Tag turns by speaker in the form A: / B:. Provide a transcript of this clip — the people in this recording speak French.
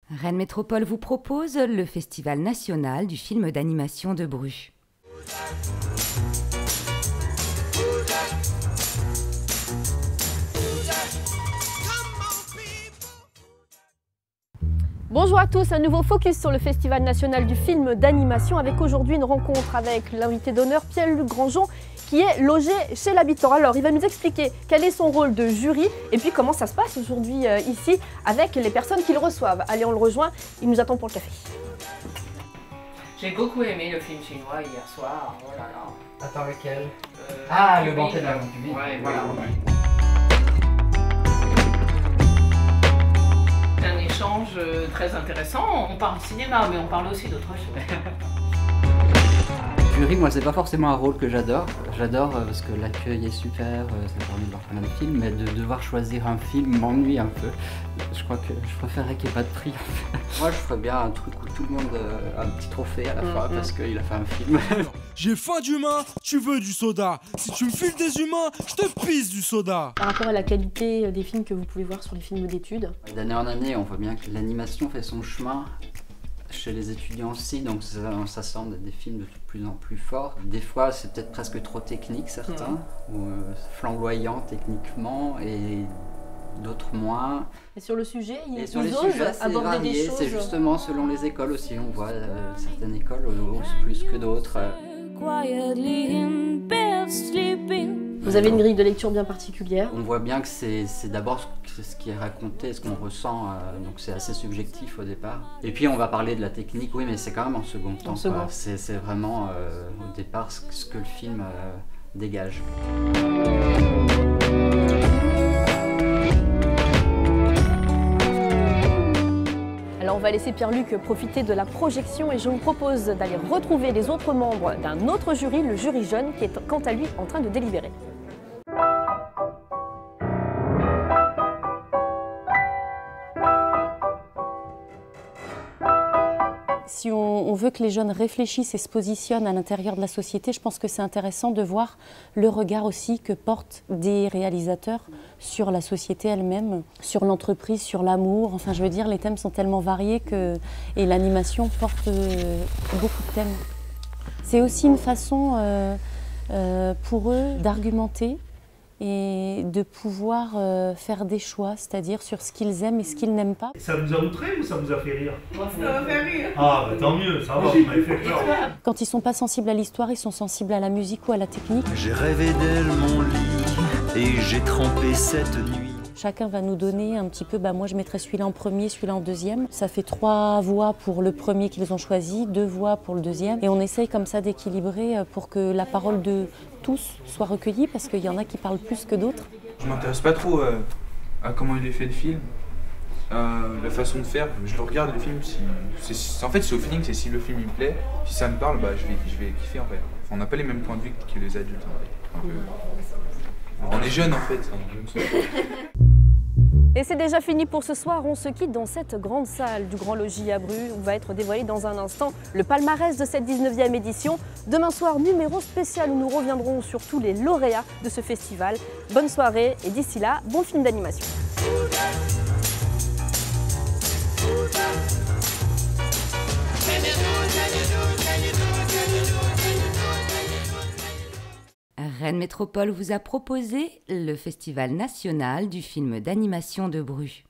A: Rennes Métropole vous propose le Festival national du film d'animation de Bru.
B: Bonjour à tous, un nouveau focus sur le Festival national du film d'animation avec aujourd'hui une rencontre avec l'invité d'honneur Pierre-Luc Grandjean qui est logé chez l'Habitant. Alors il va nous expliquer quel est son rôle de jury et puis comment ça se passe aujourd'hui ici avec les personnes qu'il reçoivent. Allez, on le rejoint, il nous attend pour le café.
C: J'ai beaucoup aimé le film chinois hier soir, oh là là.
D: Attends, lequel le
C: oui.
D: banquet de la concubine.
C: Ouais, voilà. C'est un échange très intéressant. On parle cinéma, mais on parle aussi d'autres choses.
D: Jury, moi, c'est pas forcément un rôle que j'adore. J'adore parce que l'accueil est super, ça permet de voir plein de films, mais de devoir choisir un film m'ennuie un peu. Je crois que je préférerais qu'il n'y ait pas de prix. Moi, je ferais bien un truc où tout le monde a un petit trophée à la fin parce qu'il a fait un film.
E: J'ai faim d'humain, tu veux du soda. Si tu me files des humains, je te pisse du soda.
B: Par rapport à la qualité des films que vous pouvez voir sur les films d'études.
D: D'année en année, on voit bien que l'animation fait son chemin chez les étudiants aussi, donc ça semble des films de plus en plus forts. Des fois, c'est peut-être presque trop technique, certains, ou flamboyants techniquement, et d'autres moins.
B: Et sur le sujet, ils
D: sur les
B: osent
D: sujets, c'est
B: aborder
D: varié,
B: des choses.
D: c'est justement selon les écoles aussi, on voit certaines écoles osent plus que d'autres.
B: Vous avez une grille de lecture bien particulière.
D: On voit bien que c'est d'abord ce qui est raconté, ce qu'on ressent, donc c'est assez subjectif au départ. Et puis on va parler de la technique, oui, mais c'est quand même en second temps. C'est vraiment au départ ce que le film dégage.
B: Alors on va laisser Pierre-Luc profiter de la projection et je vous propose d'aller retrouver les autres membres d'un autre jury, le jury jeune, qui est quant à lui en train de délibérer.
F: Si on veut que les jeunes réfléchissent et se positionnent à l'intérieur de la société, je pense que c'est intéressant de voir le regard aussi que portent des réalisateurs sur la société elle-même, sur l'entreprise, sur l'amour. Enfin, je veux dire, les thèmes sont tellement variés et l'animation porte beaucoup de thèmes. C'est aussi une façon pour eux d'argumenter et de pouvoir faire des choix, c'est-à-dire sur ce qu'ils aiment et ce qu'ils n'aiment pas.
G: Ça vous a outré ou ça vous a fait rire?
C: Ça m'a fait rire.
G: Ah bah tant mieux, ça va, vous m'avez fait peur.
F: Quand ils ne sont pas sensibles à l'histoire, ils sont sensibles à la musique ou à la technique.
H: J'ai rêvé d'elle mon lit et j'ai trempé cette nuit.
F: Chacun va nous donner un petit peu, moi je mettrais celui-là en premier, celui-là en deuxième. Ça fait 3 voix pour le premier qu'ils ont choisi, 2 voix pour le deuxième. Et on essaye comme ça d'équilibrer pour que la parole de tous soit recueillie, parce qu'il y en a qui parlent plus que d'autres.
I: Je m'intéresse pas trop à comment il est fait le film, la façon de faire. Je le regarde le film, en fait c'est au feeling, c'est si le film il me plaît, si ça me parle, je vais kiffer en fait. Enfin, on n'a pas les mêmes points de vue que les adultes en fait. On est jeunes en fait.
B: Et c'est déjà fini pour ce soir, on se quitte dans cette grande salle du Grand Logis à Bru où va être dévoilé dans un instant le palmarès de cette 19e édition. Demain soir, numéro spécial où nous reviendrons sur tous les lauréats de ce festival. Bonne soirée et d'ici là, bon film d'animation.
A: Rennes Métropole vous a proposé le Festival national du film d'animation de Bru.